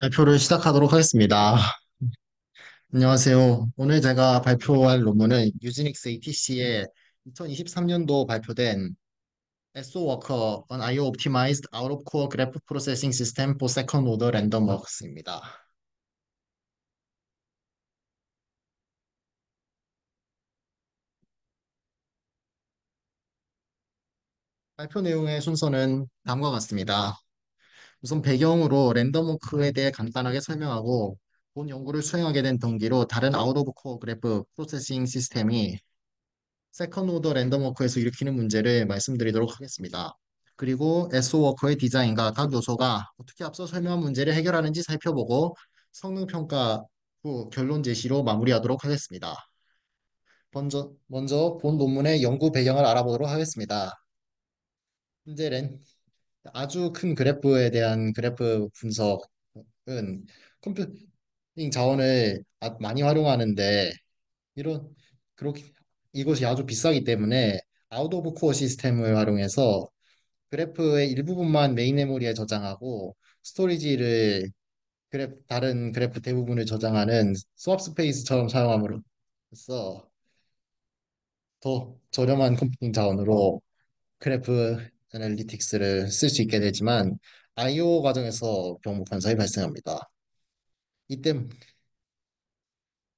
발표를 시작하도록 하겠습니다. 안녕하세요. 오늘 제가 발표할 논문은 유지닉스 ATC의 2023년도 발표된 SO Worker on IO Optimized Out of Core Graph Processing System for Second Order Random Walks입니다. 발표 내용의 순서는 다음과 같습니다. 우선 배경으로 랜덤 워크에 대해 간단하게 설명하고 본 연구를 수행하게 된 동기로 다른 아웃 오브 코어 그래프 프로세싱 시스템이 세컨드 오더 랜덤 워크에서 일으키는 문제를 말씀드리도록 하겠습니다. 그리고 SO 워커의 디자인과 각 요소가 어떻게 앞서 설명한 문제를 해결하는지 살펴보고 성능 평가 후 결론 제시로 마무리하도록 하겠습니다. 먼저 본 논문의 연구 배경을 알아보도록 하겠습니다. 현재 아주 큰 그래프에 대한 그래프 분석은 컴퓨팅 자원을 많이 활용하는데 이런 그렇게 이것이 아주 비싸기 때문에 아웃 오브 코어 시스템을 활용해서 그래프의 일부분만 메인 메모리에 저장하고 스토리지를 다른 그래프 대부분을 저장하는 스왑 스페이스처럼 사용함으로써 더 저렴한 컴퓨팅 자원으로 그래프 애널리틱스를 쓸 수 있게 되지만 I/O 과정에서 경고 현상이 발생합니다. 이때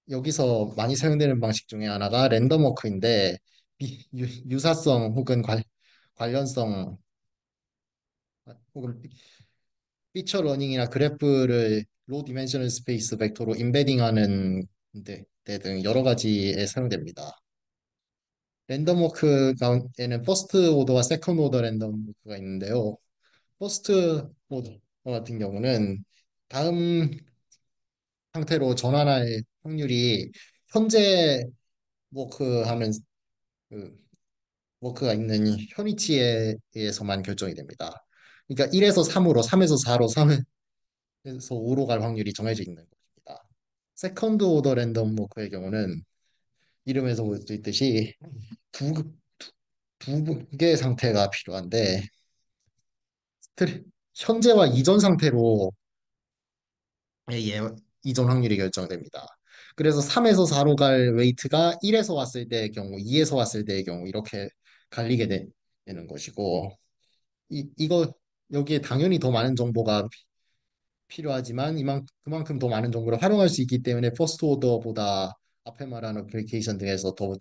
여기서 많이 사용되는 방식 중에 하나가 랜덤 워크인데 유사성 혹은 관련성 혹은 피처 러닝이나 그래프를 로 디멘셔널 스페이스 벡터로 임베딩하는 등 여러 가지에 사용됩니다. 랜덤 워크 가운데는 퍼스트 오더와 세컨드 오더 랜덤 워크가 있는데요. 퍼스트 오더 같은 경우는 다음 상태로 전환할 확률이 현재 워크하는 그 워크가 있는 현 위치에 의해서만 결정이 됩니다. 그러니까 1에서 3으로, 3에서 4로, 3에서 5로 갈 확률이 정해져 있는 것입니다. 세컨드 오더 랜덤 워크의 경우는 이름에서 볼 수 있듯이 두, 두 개의 상태가 필요한데 현재와 이전 상태로 예, 이전 확률이 결정됩니다. 그래서 3에서 4로 갈 웨이트가 1에서 왔을 때의 경우, 2에서 왔을 때의 경우 이렇게 갈리게 되는 것이고 이거 여기에 당연히 더 많은 정보가 필요하지만 그만큼 더 많은 정보를 활용할 수 있기 때문에 퍼스트 오더보다 앞에 말한 어플리케이션 등에서 더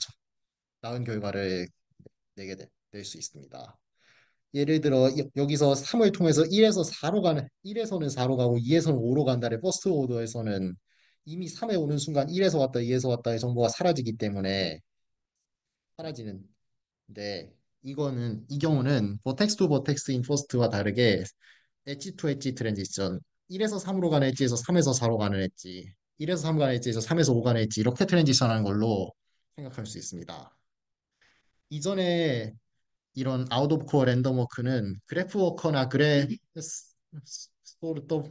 나은 결과를 낼 수 있습니다. 예를 들어 여기서 3을 통해서 1에서는 4로 가고 2에서는 5로 간다를 퍼스트 오더에서는 이미 3에 오는 순간 1에서 왔다, 2에서 왔다의 정보가 사라지기 때문에 사라지는데 이 경우는 버텍스 투 버텍스 인 퍼스트와 다르게 엣지 투 엣지 트랜지션 1에서 3으로 가는 엣지에서 3에서 4로 가는 엣지 1에서 3 가는 엣지에서 3에서 5 가는 엣지 이렇게 트랜지션 하는 걸로 생각할 수 있습니다. 이전에 이런 아웃 오브 코어 랜덤 워크는 그래프 워커나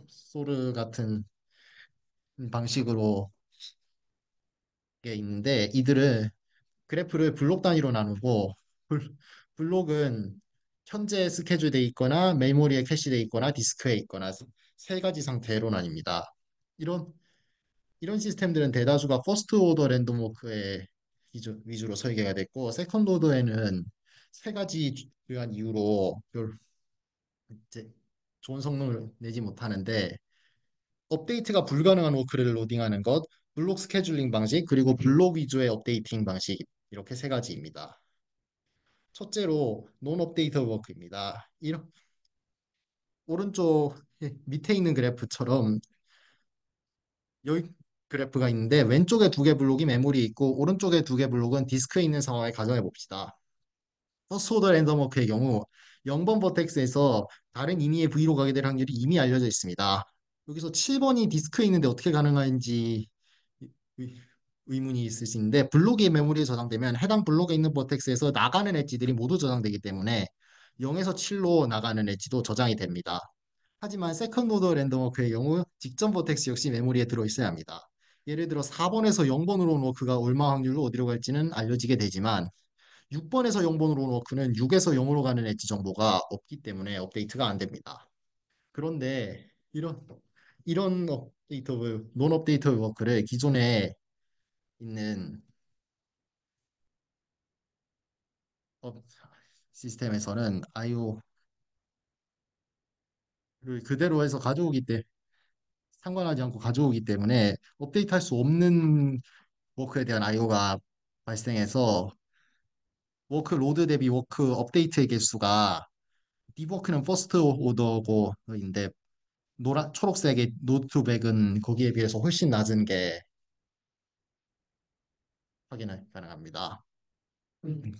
소르 같은 방식으로 게 있는데 이들은 그래프를 블록 단위로 나누고 블- 블록은 현재 스케줄돼 있거나 메모리에 캐시돼 있거나 디스크에 있거나 세 가지 상태로 나뉩니다. 이런 이런 시스템들은 대다수가 퍼스트 오더 랜덤 워크에 위주로 설계가 됐고 세컨드 오더에는 세 가지 주요한 이유로 이제 좋은 성능을 내지 못하는데 업데이트가 불가능한 워크를 로딩하는 것, 블록 스케줄링 방식, 그리고 블록 위주의 업데이팅 방식 이렇게 세 가지입니다. 첫째로 논 업데이터 워크입니다. 이런 오른쪽 밑에 있는 그래프처럼 여기 그래프가 있는데 왼쪽에 두 개 블록이 메모리에 있고 오른쪽에 두 개 블록은 디스크에 있는 상황을 가정해 봅시다. 퍼스트 오더 랜덤 워크의 경우 0번 버텍스에서 다른 임의의 V로 가게 될 확률이 이미 알려져 있습니다. 여기서 7번이 디스크에 있는데 어떻게 가능한지 의- 의문이 있을 수 있는데 블록이 메모리에 저장되면 해당 블록에 있는 버텍스에서 나가는 엣지들이 모두 저장되기 때문에 0에서 7로 나가는 엣지도 저장이 됩니다. 하지만 세컨드 오더 랜덤 워크의 경우 직전 버텍스 역시 메모리에 들어있어야 합니다. 예를 들어 4번에서 0번으로 온 워크가 얼마 확률로 어디로 갈지는 알려지게 되지만 6번에서 0번으로 온 워크는 6에서 0으로 가는 엣지 정보가 없기 때문에 업데이트가 안 됩니다. 그런데 이런 논 업데이트 워크를 기존에 있는 업- 시스템에서는 IO를 그대로 해서 가져오기 때문에 상관하지 않고 가져오기 때문에 업데이트할 수 없는 워크에 대한 IO가 발생해서 워크 로드 대비 워크 업데이트의 개수가 디버크는 퍼스트 오더고인데 노란 초록색의 노트백은 거기에 비해서 훨씬 낮은 게 확인 가능합니다. 음.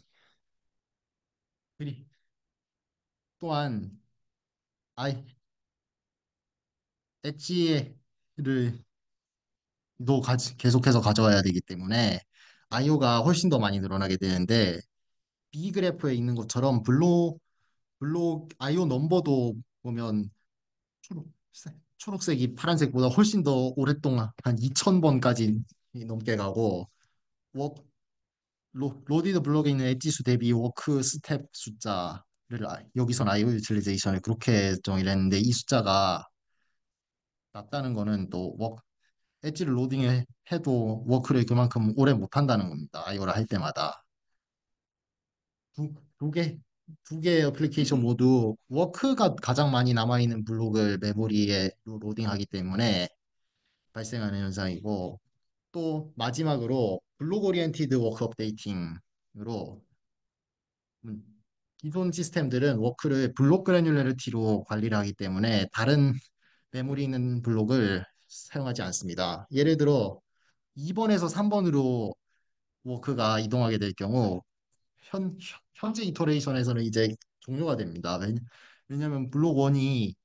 그리 또한 아이 엣지를 계속해서 가져와야 되기 때문에 IO가 훨씬 더 많이 늘어나게 되는데 B 그래프에 있는 것처럼 블록 IO 넘버도 보면 초록색이 파란색보다 훨씬 더 오랫동안 한 2000번까지 넘게 가고 워, 로디드 블록에 있는 엣지 수 대비 워크 스텝 숫자를 여기선 IO 유틸리제이션을 그렇게 정의를 했는데 이 숫자가 낮다는 거는 또 엣지를 해도 워크를 그만큼 오래 못 한다는 겁니다. IO를 할 때마다. 두, 두 개, 두 개의 어플리케이션 모두 워크가 가장 많이 남아있는 블록을 메모리에 로딩하기 때문에 발생하는 현상이고 또 마지막으로 블록 오리엔티드 워크 업데이팅으로 음, 기존 시스템들은 워크를 블록 그래듈러리티로 관리를 하기 때문에 다른 메모리 있는 블록을 사용하지 않습니다. 예를 들어 2번에서 3번으로 워크가 이동하게 될 경우 현재 이터레이션에서는 이제 종료가 됩니다. 왜냐하면 블록 1이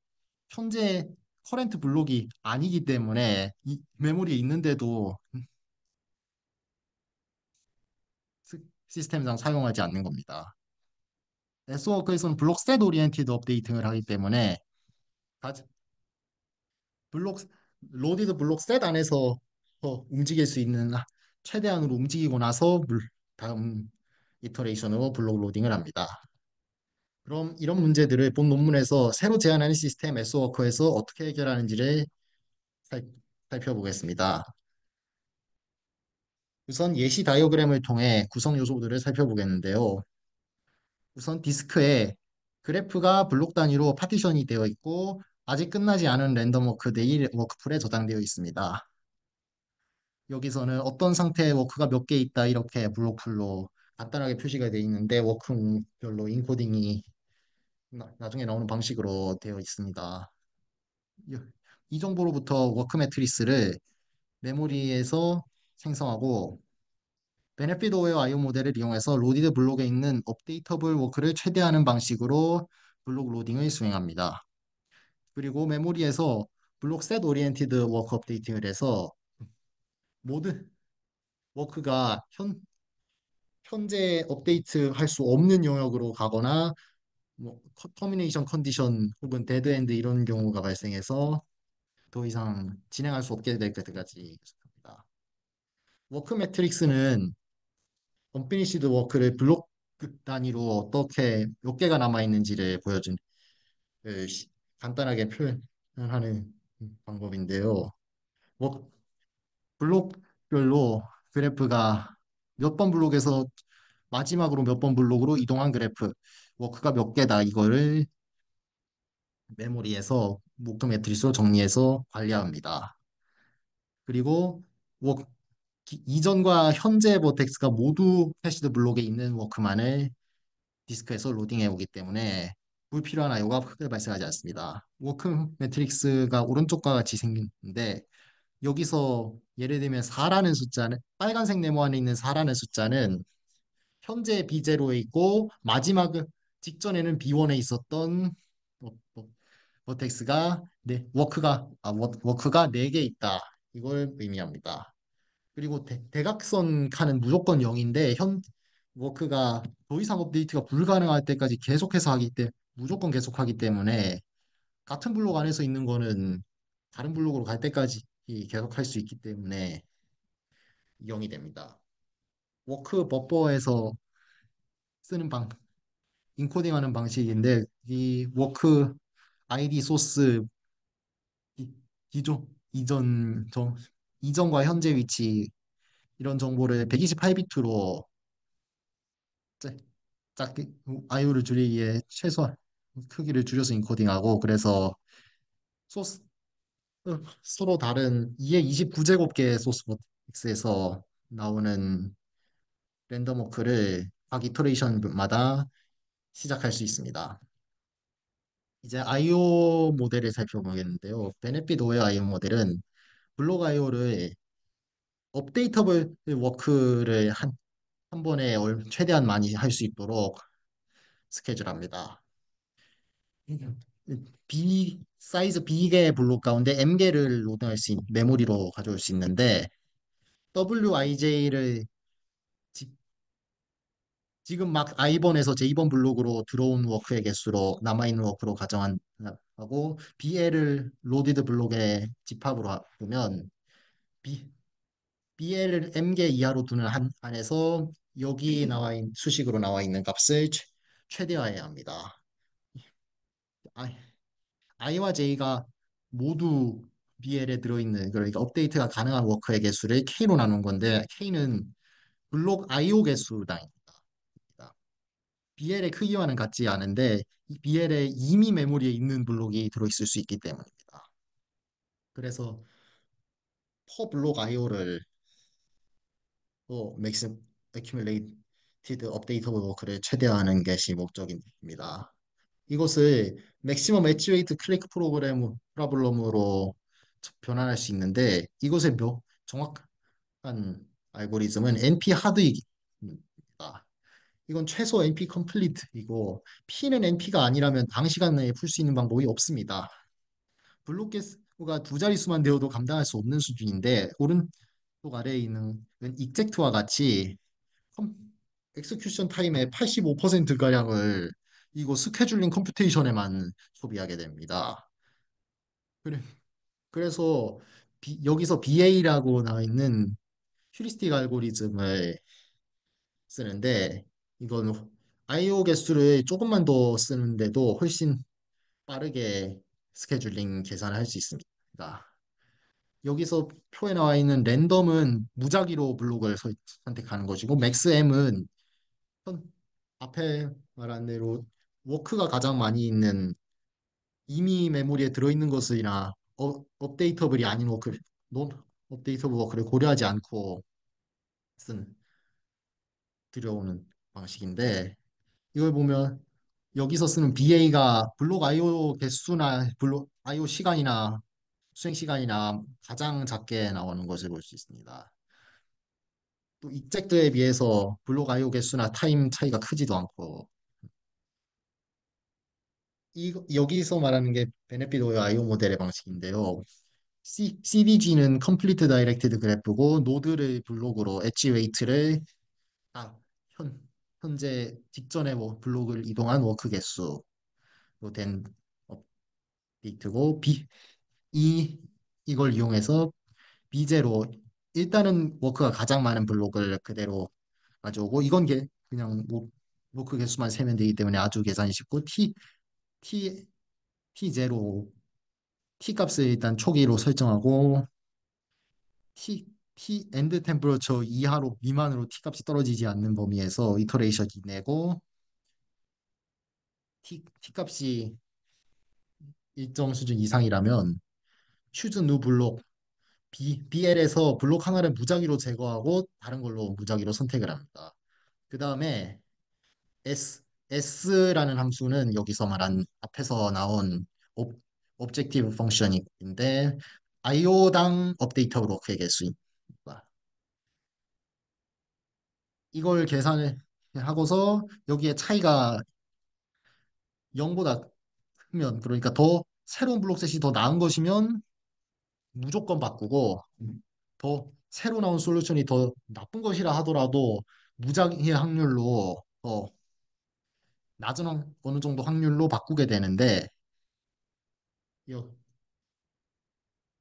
현재 커렌트 블록이 아니기 때문에 이 메모리에 있는데도 시스템상 사용하지 않는 겁니다. S워크에서는 블록 셋 오리엔티드 업데이팅을 하기 때문에 가- 블록 로디드 블록 셋 안에서 움직일 수 있는 최대한으로 움직이고 나서 다음 이터레이션으로 블록 로딩을 합니다. 그럼 이런 문제들을 본 논문에서 새로 제안하는 시스템 S워커에서 어떻게 해결하는지를 살, 살펴보겠습니다. 우선 예시 다이어그램을 통해 구성 요소들을 살펴보겠는데요. 우선 디스크에 그래프가 블록 단위로 파티션이 되어 있고 아직 끝나지 않은 랜덤 워크들이 워크풀에 저장되어 있습니다. 여기서는 어떤 상태의 워크가 몇 개 있다 이렇게 블록풀로 간단하게 표시가 되어 있는데 워크별로 인코딩이 나중에 나오는 방식으로 되어 있습니다. 이 이 정보로부터 워크 매트리스를 메모리에서 생성하고 베네핏 오웨어 IO 모델을 이용해서 로디드 블록에 있는 업데이터블 워크를 최대화하는 방식으로 블록 로딩을 수행합니다. 그리고 메모리에서 블록 셋 오리엔티드 워크 업데이팅을 해서 모든 워크가 현재 업데이트 할 수 없는 영역으로 가거나 뭐 터미네이션 컨디션 혹은 데드엔드 이런 경우가 발생해서 더 이상 진행할 수 없게 될 때까지 합니다. 워크 매트릭스는 언피니시드 워크를 블록 단위로 어떻게 몇 개가 남아 있는지를 보여준 그 간단하게 표현하는 방법인데요. 워- 블록별로 그래프가 몇 번 블록에서 마지막으로 몇 번 블록으로 이동한 그래프 워크가 몇 개다 이거를 메모리에서 워크 매트리스로 정리해서 관리합니다. 그리고 워, 이전과 현재 버텍스가 모두 캐시드 블록에 있는 워크만을 디스크에서 로딩해 오기 때문에 불필요한 IO가 크게 발생하지 않습니다. 워크 매트릭스가 오른쪽과 같이 생긴데 여기서 예를 들면 4라는 숫자는 빨간색 네모 안에 있는 4라는 숫자는 현재 B0에 있고 마지막 직전에는 B1에 있었던 버텍스가 워크가 4개 있다. 이걸 의미합니다. 그리고 대각선 칸은 무조건 0인데 워크가 더 이상 업데이트가 불가능할 때까지 계속해서 무조건 계속하기 때문에 같은 블록 안에서 있는 거는 다른 블록으로 갈 때까지 계속할 수 있기 때문에 0이 됩니다. 워크 버퍼에서 쓰는 인코딩하는 방식인데 이 워크 아이디 소스 기존 이전 정 이전과 현재 위치 이런 정보를 128비트로 작게 IO를 줄이기 위해 최소한 크기를 줄여서 인코딩하고 그래서 소스 서로 다른 2의 29제곱계의 소스보엑스에서 나오는 랜덤 워크를 각 이터레이션마다 시작할 수 있습니다. 이제 IO 모델을 살펴보겠는데요. 베네핏 오어 IO 모델은 블록 IO를 업데이터블 워크를 한 번에 최대한 많이 할 수 있도록 스케줄합니다. 사이즈 B개의 블록 가운데 M개를 로드할 수 메모리로 가져올 수 있는데 WIJ를 지금 막 I번에서 J번 블록으로 들어온 워크의 개수로 남아있는 워크로 가정하고 BL을 로디드 블록의 집합으로 보면 B, BL을 M개 이하로 두는 안에서 여기 수식으로 나와 있는 값을 최대화해야 합니다. I, I와 J가 모두 BL에 들어있는 그러니까 업데이트가 가능한 워크의 개수를 K로 나눈 건데 K는 블록 IO 개수당입니다. BL의 크기와는 같지 않은데 이 BL에 이미 메모리에 있는 블록이 들어있을 수 있기 때문입니다. 그래서 퍼 블록 IO를 맥스 accumulated updatable 워크를 최대화하는 것이 목적입니다. 이것을 맥시멈 엣지 웨이트 클릭 프로블럼으로 변환할 수 있는데 이것의 정확한 알고리즘은 NP 하드입니다. 이건 최소 NP 컴플리트이고 P는 NP가 아니라면 당시간 내에 풀 수 있는 방법이 없습니다. 블록 개수가 두 자릿수만 되어도 감당할 수 없는 수준인데 오른쪽 아래에 있는 익젝트와 같이 컴, 엑스큐션 타임의 85%가량을 이거 스케줄링 컴퓨테이션에만 소비하게 됩니다. 그래, 그래서 여기서 BA라고 나와 있는 휴리스틱 알고리즘을 쓰는데 이건 IO 개수를 조금만 더 쓰는데도 훨씬 빠르게 스케줄링 계산을 할 수 있습니다. 여기서 표에 나와 있는 랜덤은 무작위로 블록을 선택하는 것이고 맥스M은 앞에 말한 대로 워크가 가장 많이 있는 이미 메모리에 들어있는 것이나 업데이터블이 아닌 논 업데이터블 워크를 고려하지 않고 쓴 들여오는 방식인데 이걸 보면 여기서 쓰는 BA가 블록 IO 개수나 블록 IO 시간이나 수행 시간이나 가장 작게 나오는 것을 볼 수 있습니다. 또 익젝트에 비해서 블록 IO 개수나 타임 차이가 크지도 않고 여기서 말하는 게 베네핏 오어 IO 모델의 방식인데요. CDG는 Complete Directed Graph고 노드를 블록으로 엣지 웨이트를 아, 현, 현재 직전에 블록을 이동한 워크 개수로 된 업데이트고 이 이걸 이용해서 비제로 일단은 워크가 가장 많은 블록을 그대로 가져오고 이건 그냥 워크 개수만 세면 되기 때문에 아주 계산이 쉽고 T T0 T 값을 일단 초기로 설정하고 엔드 템퍼러처 이하로 미만으로 T 값이 떨어지지 않는 범위에서 이터레이션 내고 T 값이 일정 수준 이상이라면 choose new 블록 BL에서 블록 하나를 무작위로 제거하고 다른 걸로 무작위로 선택을 합니다. 그 다음에 S라는 함수는 여기서 말한 앞에서 나온 옵, objective function인데 IO당 업데이터로 그의 개수입니다. 이걸 계산을 하고서 여기에 차이가 0보다 크면 그러니까 더 새로운 블록셋이 더 나은 것이면 무조건 바꾸고 더 새로 나온 솔루션이 더 나쁜 것이라 하더라도 무작위의 확률로 낮은 어느 정도 확률로 바꾸게 되는데 이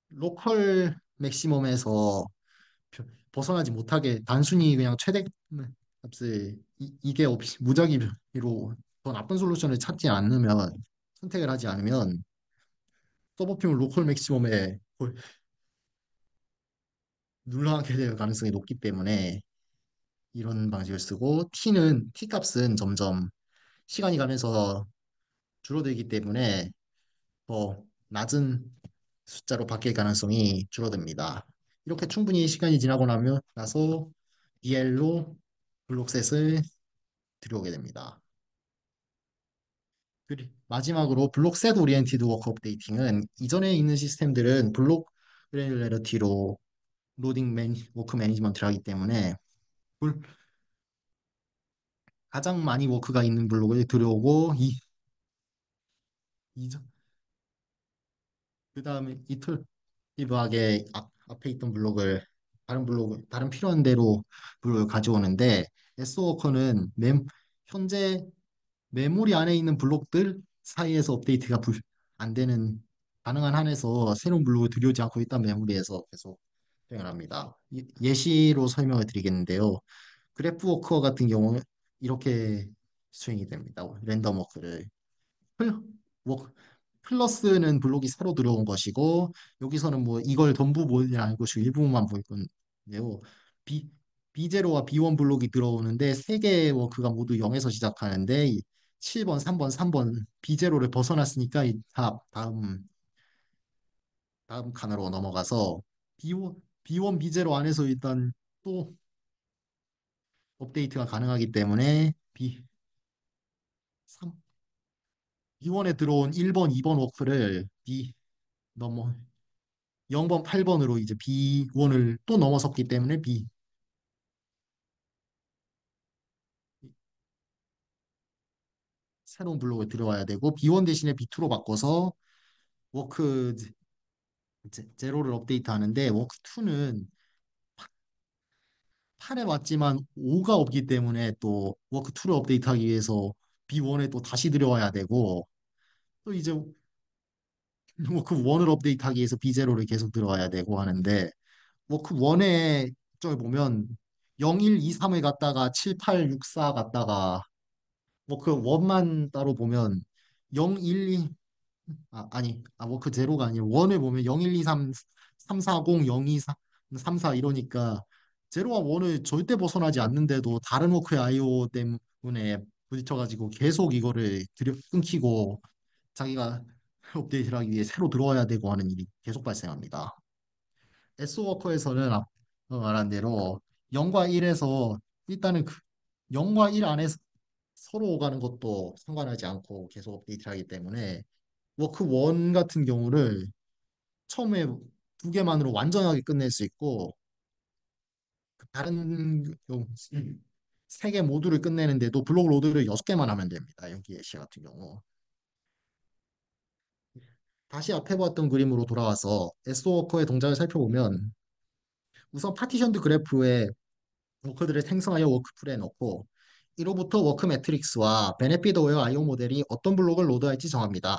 로컬 맥시멈에서 벗어나지 못하게 단순히 그냥 최대 값을 이게 없이 무작위로 더 나쁜 솔루션을 찾지 않으면 선택을 하지 않으면 서버핑을 로컬 맥시멈에 눌러앉게 될 가능성이 높기 때문에 이런 방식을 쓰고 T 값은 점점 시간이 가면서 줄어들기 때문에 더 낮은 숫자로 바뀔 가능성이 줄어듭니다. 이렇게 충분히 시간이 지나고 나면 나서 DL로 블록셋을 들여오게 됩니다. 마지막으로 블록셋 오리엔티드 워크 업데이팅은 이전에 있는 시스템들은 블록 그래놀러리티로 워크 매니지먼트를 하기 때문에 가장 많이 워크가 있는 블록을 들여오고 이, 그 다음에 이틀리브하게 앞에 있던 다른 필요한 대로 블록을 가져오는데 S워커는 현재 메모리 안에 있는 블록들 사이에서 안 되는 가능한 한에서 새로운 블록을 들여오지 않고 일단 메모리에서 계속 수행을 합니다. 예시로 설명을 드리겠는데요. 그래프 워커 같은 경우 이렇게 수행이 됩니다. 랜덤 워크를. 플, 워, 플러스는 블록이 새로 들어온 것이고 여기서는 뭐 이걸 전부 보지 않고 지금 일부분만 보일 건데요. B, B0와 B1 블록이 들어오는데 세 개의 워크가 모두 0에서 시작하는데 7번, 3번, 3번 B0를 벗어났으니까 다음 칸으로 넘어가서 B1, B0 안에서 일단 또 업데이트가 가능하기 때문에 B3, B1에 들어온 1번, 2번 워크를 넘어 0번, 8번으로 이제 B1을 또 넘어섰기 때문에 새로운 블록을 들어와야 되고 B1 대신에 B2로 바꿔서 워크 제로를 업데이트하는데 워크 2는 8에 왔지만 5가 없기 때문에 또 워크 2를 업데이트하기 위해서 B1에 또 다시 들어와야 되고 또 이제 워크 1을 업데이트하기 위해서 B0를 계속 들어와야 되고 하는데 워크 1에 저기 보면 0, 1, 2, 3을 갔다가 7, 8, 6, 4 갔다가 뭐 그 원만 따로 보면 0, 1, 2 워크 제로가 아니고 원을 보면 0, 1, 2, 3, 3, 4, 0, 0, 2, 3, 4 이러니까 제로와 원을 절대 벗어나지 않는데도 다른 워크의 IO 때문에 부딪혀가지고 계속 이거를 끊기고 자기가 업데이트를 하기 위해 새로 들어와야 되고 하는 일이 계속 발생합니다. S워커에서는 말한 대로 0과 1에서 일단은 0과 1 안에서 서로 오가는 것도 상관하지 않고 계속 업데이트를 하기 때문에 워크 1 같은 경우를 처음에 두 개만으로 완전하게 끝낼 수 있고 다른 세 개 모두를 끝내는데도 블록 로드를 6개만 하면 됩니다. 여기 시 같은 경우. 다시 앞에 봤던 그림으로 돌아와서 S워커의 동작을 살펴보면 우선 파티션드 그래프에 워크들을 생성하여 워크풀에 넣고 이로부터 워크 매트릭스와 베네핏 어웨어 IO 모델이 어떤 블록을 로드할지 정합니다.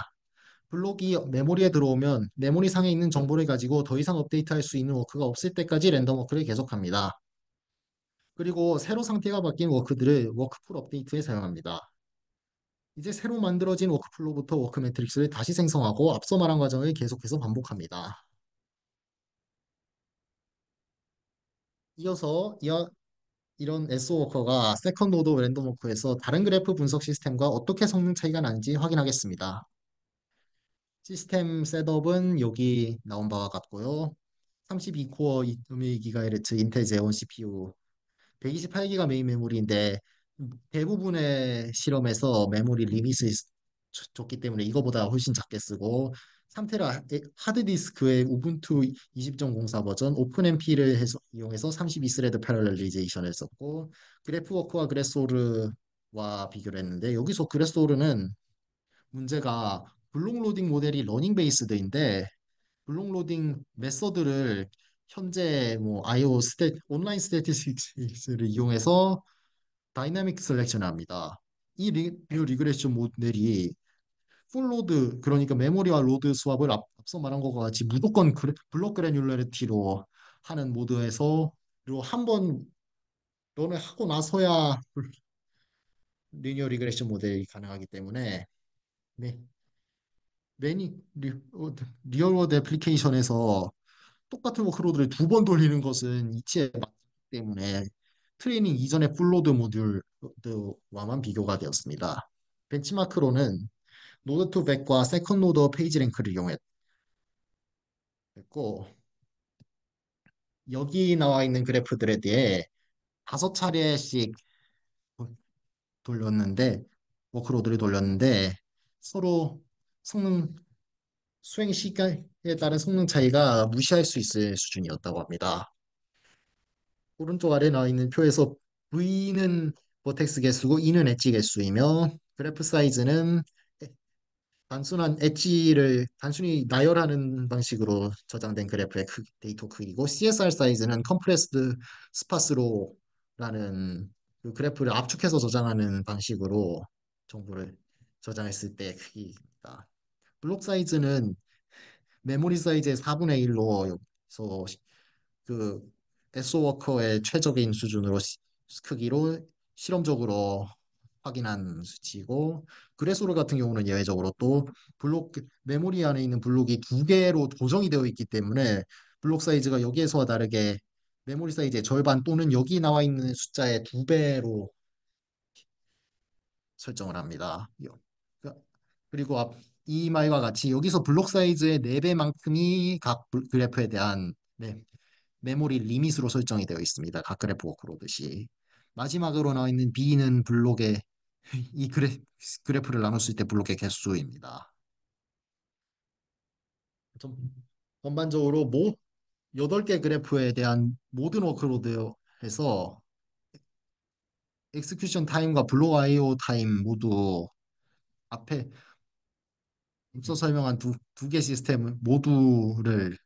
블록이 메모리에 들어오면 메모리 상에 있는 정보를 가지고 더 이상 업데이트할 수 있는 워크가 없을 때까지 랜덤 워크를 계속합니다. 그리고 새로 상태가 바뀐 워크들을 워크풀 업데이트에 사용합니다. 이제 새로 만들어진 워크풀로부터 워크 매트릭스를 다시 생성하고 앞서 말한 과정을 계속해서 반복합니다. 이어서 이런 S워커가 세컨드 오더 랜덤 워크에서 다른 그래프 분석 시스템과 어떻게 성능 차이가 나는지 확인하겠습니다. 시스템 셋업은 여기 나온 바와 같고요. 32코어 2.1GHz 인텔 제온 CPU, 128기가 메인 메모리인데 대부분의 실험에서 메모리 리밋을 줬기 때문에 이거보다 훨씬 작게 쓰고 3테라 하드디스크의 우분투 20.04 버전 오픈MP를 이용해서 32스레드 패러렐리제이션을 썼고 그래프워크와 그래소르와 비교를 했는데 여기서 그래소르는 문제가 블록 로딩 모델이 러닝 베이스드인데 블록 로딩 메서드를 현재 뭐 온라인 스태티스틱스를 이용해서 다이나믹 셀렉션을 합니다. 리그레션 모델이 풀 로드 그러니까 메모리와 로드 수합을 앞서 말한 것과 같이 무조건 블록 그래뉴러리티로 하는 모드에서 그리고 한번 런을 하고 나서야 리니어 리그레션 모델이 가능하기 때문에 네, 매니 리얼워드 애플리케이션에서 똑같은 워크로드를 두 번 돌리는 것은 이치에 맞기 때문에 트레이닝 이전의 풀로드 모듈와만 비교가 되었습니다. 벤치마크로는 노드 투 백과 세컨 노드 페이지 랭크를 이용했고 여기 나와 있는 그래프들에 대해 5차례씩 돌렸는데 워크로드를 돌렸는데 서로 성능 수행 시간에 따른 성능 차이가 무시할 수 있을 수준이었다고 합니다. 오른쪽 아래 나와 있는 표에서 V는 버텍스 개수고 E는 엣지 개수이며 그래프 사이즈는 단순한 엣지를 단순히 나열하는 방식으로 저장된 그래프의 데이터 크기고 CSR 사이즈는 컴프레스드 스파스로라는 그 그래프를 압축해서 저장하는 방식으로 정보를 저장했을 때 크기입니다. 블록 사이즈는 메모리 사이즈의 4분의 1로 여기서 그 SO 워커의 최적인 수준으로 크기로 실험적으로 확인한 수치고 그래소르 같은 경우는 예외적으로 또 블록 메모리 안에 있는 블록이 두 개로 고정이 되어 있기 때문에 블록 사이즈가 여기에서와 다르게 메모리 사이즈의 절반 또는 여기 나와 있는 숫자의 두 배로 설정을 합니다. 그리고 이 말과 같이 여기서 블록 사이즈의 4배만큼이 각 그래프에 대한 메모리 리밋으로 설정이 되어 있습니다. 각 그래프 워크로듯이. 마지막으로 나와 있는 B는 블록의 이 그래프를 나눴을 때 블록의 개수입니다. 좀 전반적으로 8개 그래프에 대한 모든 워크로드에서 엑스큐션 타임과 블록 IO 타임 모두 앞에 앞서 설명한 두 개 시스템 모두를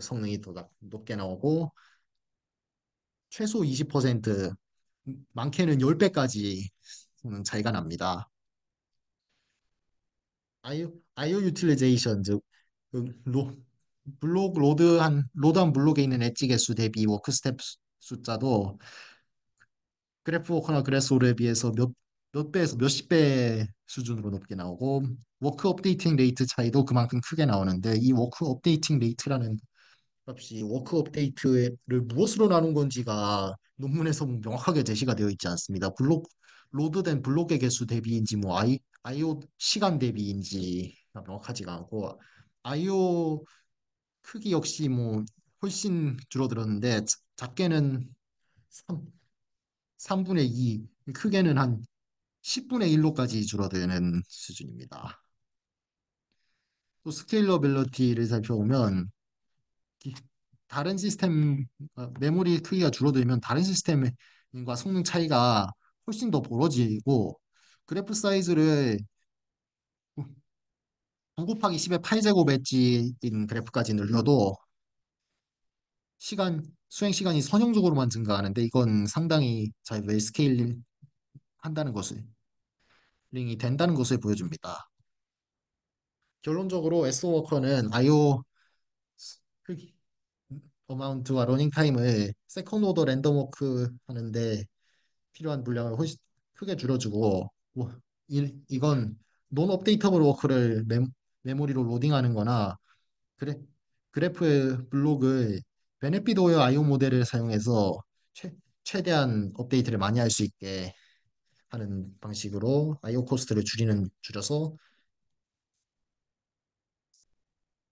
성능이 더 높게 나오고 최소 20% 많게는 10배까지 성능 차이가 납니다. IO 유틸리제이션 즉 그 로드한 블록에 있는 엣지 개수 대비 워크 스텝 숫자도 그래프 워커나 그래소르에 비해서 몇 배에서 몇십 배 수준으로 높게 나오고 워크 업데이팅 레이트 차이도 그만큼 크게 나오는데 이 워크 업데이팅 레이트라는 값이 워크 업데이트를 무엇으로 나눈 건지가 논문에서 명확하게 제시가 되어 있지 않습니다. 로드된 블록의 개수 대비인지 뭐 IO 시간 대비인지가 명확하지가 않고 IO 크기 역시 뭐 훨씬 줄어들었는데 작게는 3분의 2, 크게는 한 10분의 1로까지 줄어드는 수준입니다. 또 스케일러빌리티를 살펴보면 기- 다른 시스템 메모리 크기가 줄어들면 다른 시스템과 성능 차이가 훨씬 더 벌어지고 그래프 사이즈를 9 곱하기 10의 8제곱 엣지인 그래프까지 늘려도 수행 시간이 선형적으로만 증가하는데 이건 상당히 잘 웰 한다는 것을 링이 된다는 것을 보여줍니다. 결론적으로 S워커는 IO 크기, 어마운트와 러닝 타임을 세컨 오더 랜덤 워크 하는데 필요한 분량을 훨씬 크게 줄여주고 이건 논 업데이터블 워크를 메모리로 로딩하는 거나 그래, 그래프의 블록을 베네핏 오어 IO 모델을 사용해서 최대한 업데이트를 많이 할 수 있게 하는 방식으로 IO 코스트를 줄여서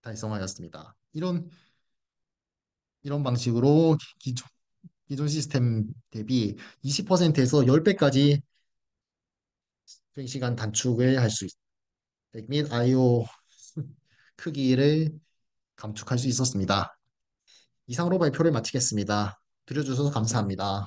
달성하였습니다. 이런 방식으로 기존 시스템 대비 20%에서 10배까지 수행 시간 단축을 할 수 및 IO 크기를 감축할 수 있었습니다. 이상으로 발표를 마치겠습니다. 들어주셔서 감사합니다.